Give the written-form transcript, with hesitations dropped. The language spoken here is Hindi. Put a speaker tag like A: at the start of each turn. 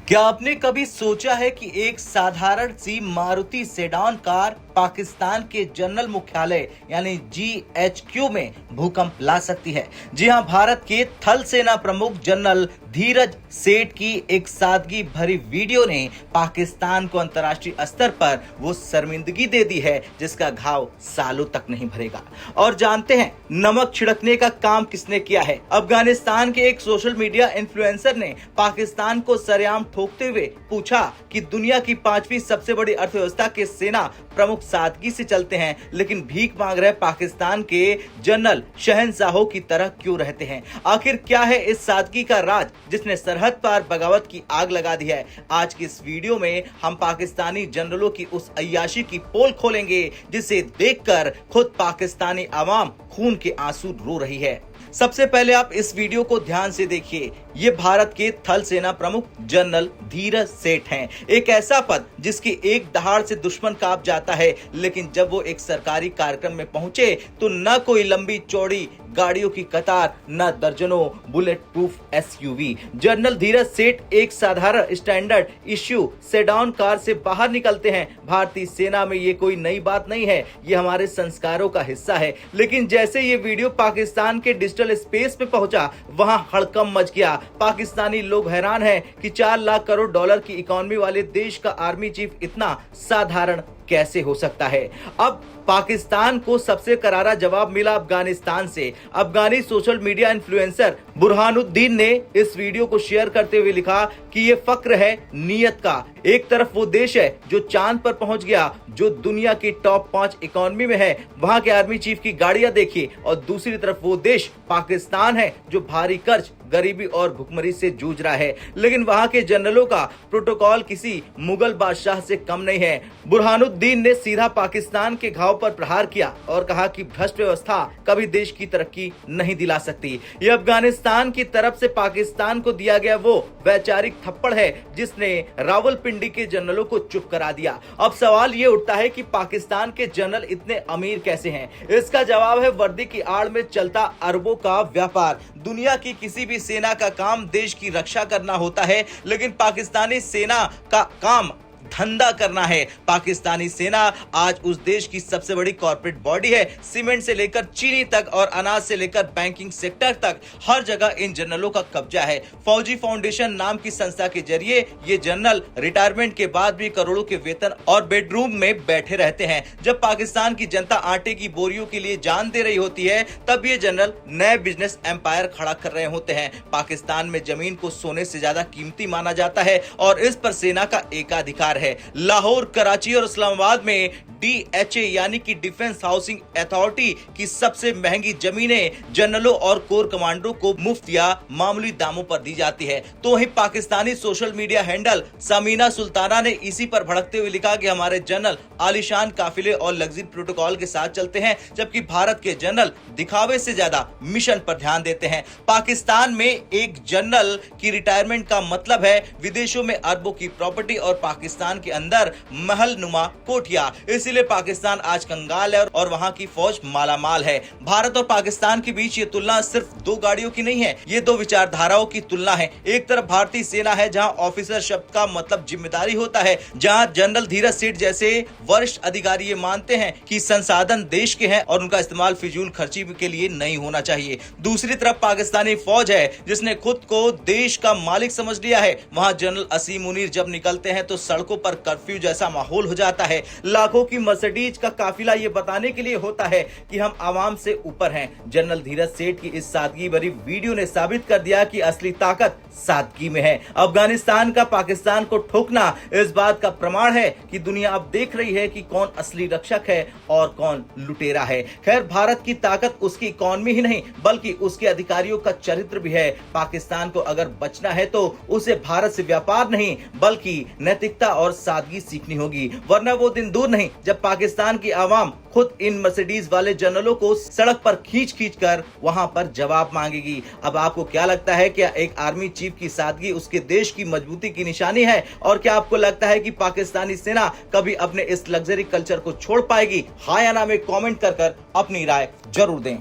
A: क्या आपने कभी सोचा है कि एक साधारण सी मारुति सेडान कार पाकिस्तान के जनरल मुख्यालय यानी GHQ में भूकंप ला सकती है? जी हां, भारत के थल सेना प्रमुख जनरल धीरज सेठ की एक सादगी भरी वीडियो ने पाकिस्तान को अंतर्राष्ट्रीय स्तर पर वो शर्मिंदगी दे दी है जिसका घाव सालों तक नहीं भरेगा। और जानते हैं नमक छिड़कने का काम किसने किया है? अफगानिस्तान के एक सोशल मीडिया इन्फ्लुएंसर ने पाकिस्तान को सरेआम ठोकते हुए पूछा कि दुनिया की 5वीं सबसे बड़ी अर्थव्यवस्था के सेना प्रमुख सादगी से चलते हैं, लेकिन भीख मांग रहे पाकिस्तान के जनरल शहंशाहों की तरह क्यों रहते हैं? आखिर क्या है इस सादगी का राज जिसने सरहद पार बगावत की आग लगा दी है? आज की इस वीडियो में हम पाकिस्तानी जनरलों की उस अय्याशी की पोल खोलेंगे जिसे देखकर खुद पाकिस्तानी आवाम खून के आंसू रो रही है। सबसे पहले आप इस वीडियो को ध्यान से देखिए। ये भारत के थल सेना प्रमुख जनरल धीरज सेठ हैं। एक ऐसा पद जिसकी एक दहाड़ से दुश्मन कांप जाता है, लेकिन जब वो एक सरकारी कार्यक्रम में पहुंचे तो न कोई लंबी चौड़ी गाड़ियों की कतार, न दर्जनों बुलेट प्रूफ SUV। जनरल धीरज सेठ एक साधारण स्टैंडर्ड इश्यू सेडान कार से बाहर निकलते हैं। भारतीय सेना में ये कोई नई बात नहीं है, ये हमारे संस्कारों का हिस्सा है। लेकिन जैसे ये वीडियो पाकिस्तान के डिजिटल स्पेस में पहुंचा, वहां हड़कंप मच गया। पाकिस्तानी लोग हैरान हैं कि 4 लाख करोड़ डॉलर की इकोनॉमी वाले देश का आर्मी चीफ इतना साधारण कैसे हो सकता है। अब पाकिस्तान को सबसे करारा जवाब मिला अफगानिस्तान से। अफगानी सोशल मीडिया इन्फ्लुएंसर बुरहानुद्दीन ने इस वीडियो को शेयर करते हुए लिखा कि ये फक्र है नीयत का। एक तरफ वो देश है जो चांद पर पहुंच गया, जो दुनिया की टॉप 5 इकोनॉमी में है, वहां के आर्मी चीफ की गाड़ियां देखिए, और दूसरी तरफ वो देश पाकिस्तान है जो भारी कर्ज, गरीबी और भुखमरी से जूझ रहा है। लेकिन वहां के जनरलों का प्रोटोकॉल किसी मुगल बादशाह से कम नहीं है। बुरहानुद्दीन ने सीधा पाकिस्तान के घाव पर प्रहार किया और कहा कि भ्रष्ट व्यवस्था कभी देश की तरक्की नहीं दिला सकती। यह अफगानिस्तान की तरफ से पाकिस्तान को दिया गया वो वैचारिक थप्पड़ है जिसने रावलपिंडी के जनरलों को चुप करा दिया। अब सवाल ये उठता है कि पाकिस्तान के जनरल इतने अमीर कैसे हैं? इसका जवाब है वर्दी की आड़ में चलता अरबों का व्यापार। दुनिया की किसी भी सेना का काम देश की रक्षा करना होता है, लेकिन पाकिस्तानी सेना का काम धंधा करना है। पाकिस्तानी सेना आज उस देश की सबसे बड़ी कॉर्पोरेट बॉडी है। सीमेंट से लेकर चीनी तक और अनाज से लेकर बैंकिंग सेक्टर तक हर जगह इन जनरलों का कब्जा है। फौजी फाउंडेशन नाम की संस्था के जरिए ये जनरल रिटायरमेंट के बाद भी करोड़ों के वेतन और बेडरूम में बैठे रहते हैं। जब पाकिस्तान की जनता आटे की बोरियों के लिए जान दे रही होती है, तब ये जनरल नए बिजनेस एम्पायर खड़ा कर रहे होते हैं। पाकिस्तान में जमीन को सोने से ज्यादा कीमती माना जाता है और इस पर सेना का एकाधिकार है। लाहौर, कराची और इस्लामाबाद में DHA यानी कि डिफेंस हाउसिंग अथॉरिटी की सबसे महंगी जमीनें जनरलों और कोर कमांडरों को मुफ्त या मामूली दामों पर दी जाती है। तो वहीं Pakistani social media handle Samina Sultana ने इसी पर भड़कते हुए लिखा कि हमारे जनरल आलीशान काफिले और लग्जरी प्रोटोकॉल के साथ चलते हैं, जबकि भारत के जनरल दिखावे से ज्यादा मिशन पर ध्यान देते हैं। पाकिस्तान में एक जनरल की रिटायरमेंट का मतलब है विदेशों में अरबों की प्रॉपर्टी और पाकिस्तान के अंदर महल नुमा कोठिया। इसीलिए पाकिस्तान आज कंगाल है और वहां की फौज मालामाल है। भारत और पाकिस्तान के बीच ये तुलना सिर्फ 2 गाड़ियों की नहीं है, ये 2 विचारधाराओं की तुलना है। एक तरफ भारतीय सेना है जहां ऑफिसर शब्द का मतलब जिम्मेदारी होता है, जहां जनरल धीरज सेठ जैसे वरिष्ठ अधिकारी ये मानते हैं कि संसाधन देश के हैं और उनका इस्तेमाल फिजूल खर्ची के लिए नहीं होना चाहिए। दूसरी तरफ पाकिस्तानी फौज है जिसने खुद को देश का मालिक समझ लिया है। वहां जनरल असीम मुनीर जब निकलते हैं तो सड़कों पर कर्फ्यू जैसा माहौल हो जाता है। लाखों की मर्सिडीज का काफिला ये बताने के लिए होता है कि हम आवाम से ऊपर हैं। जनरल धीरज सेठ की इस सादगी भरी वीडियो ने साबित कर दिया कि असली ताकत सादगी में है। अफगानिस्तान का पाकिस्तान को ठोकना इस बात का प्रमाण है कि दुनिया अब देख रही है कि कौन असली रक्षक है और कौन लुटेरा है। खैर, भारत की ताकत उसकी इकोनॉमी ही नहीं बल्कि उसके अधिकारियों का चरित्र भी है। पाकिस्तान को अगर बचना है तो उसे भारत से व्यापार नहीं बल्कि नैतिकता और सादगी सीखनी होगी, वरना वो दिन दूर नहीं जब पाकिस्तान की आवाम खुद इन मर्सिडीज वाले जनरलों को सड़क पर खींच कर वहां पर जवाब मांगेगी। अब आपको क्या लगता है, क्या एक आर्मी चीफ की सादगी उसके देश की मजबूती की निशानी है? और क्या आपको लगता है कि पाकिस्तानी सेना कभी अपने इस लग्जरी कल्चर को छोड़ पाएगी? हाँ या ना में कमेंट कर अपनी राय जरूर दें।